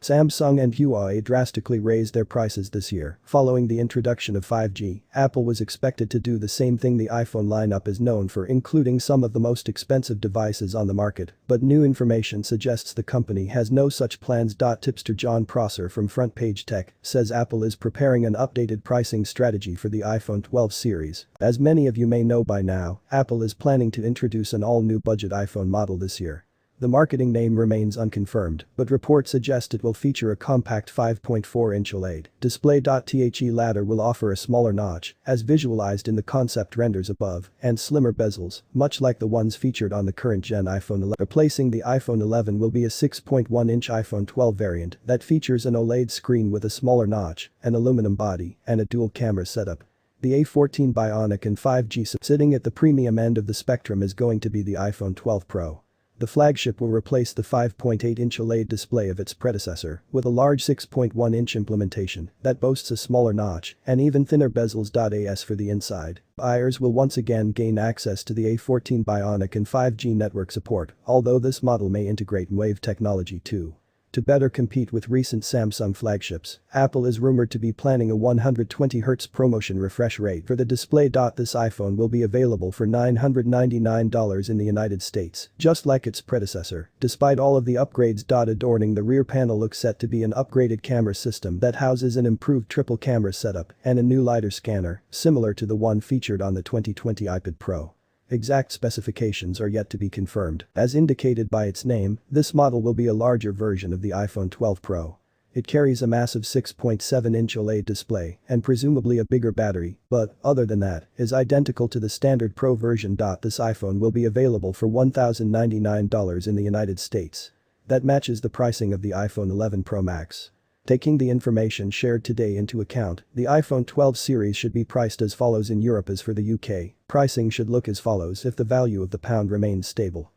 Samsung and Huawei drastically raised their prices this year. Following the introduction of 5G, Apple was expected to do the same thing the iPhone lineup is known for, including some of the most expensive devices on the market, but new information suggests the company has no such plans. Tipster John Prosser from Front Page Tech says Apple is preparing an updated pricing strategy for the iPhone 12 series. As many of you may know by now, Apple is planning to introduce an all-new budget iPhone model this year. The marketing name remains unconfirmed, but reports suggest it will feature a compact 5.4-inch OLED display. The latter will offer a smaller notch, as visualized in the concept renders above, and slimmer bezels, much like the ones featured on the current gen iPhone 11. Replacing the iPhone 11 will be a 6.1-inch iPhone 12 variant that features an OLED screen with a smaller notch, an aluminum body, and a dual-camera setup. The A14 Bionic and 5G sitting at the premium end of the spectrum is going to be the iPhone 12 Pro. The flagship will replace the 5.8-inch OLED display of its predecessor, with a large 6.1-inch implementation that boasts a smaller notch and even thinner bezels. As for the inside, buyers will once again gain access to the A14 Bionic and 5G network support, although this model may integrate Wave technology too. To better compete with recent Samsung flagships, Apple is rumored to be planning a 120Hz ProMotion refresh rate for the display. This iPhone will be available for $999 in the United States, just like its predecessor, despite all of the upgrades. Adorning the rear panel looks set to be an upgraded camera system that houses an improved triple camera setup and a new LiDAR scanner, similar to the one featured on the 2020 iPad Pro. Exact specifications are yet to be confirmed. As indicated by its name, this model will be a larger version of the iPhone 12 Pro. It carries a massive 6.7-inch OLED display and presumably a bigger battery, but, other than that, is identical to the standard Pro version. This iPhone will be available for $1,099 in the United States. That matches the pricing of the iPhone 11 Pro Max. Taking the information shared today into account, the iPhone 12 series should be priced as follows in Europe. As for the UK, pricing should look as follows if the value of the pound remains stable.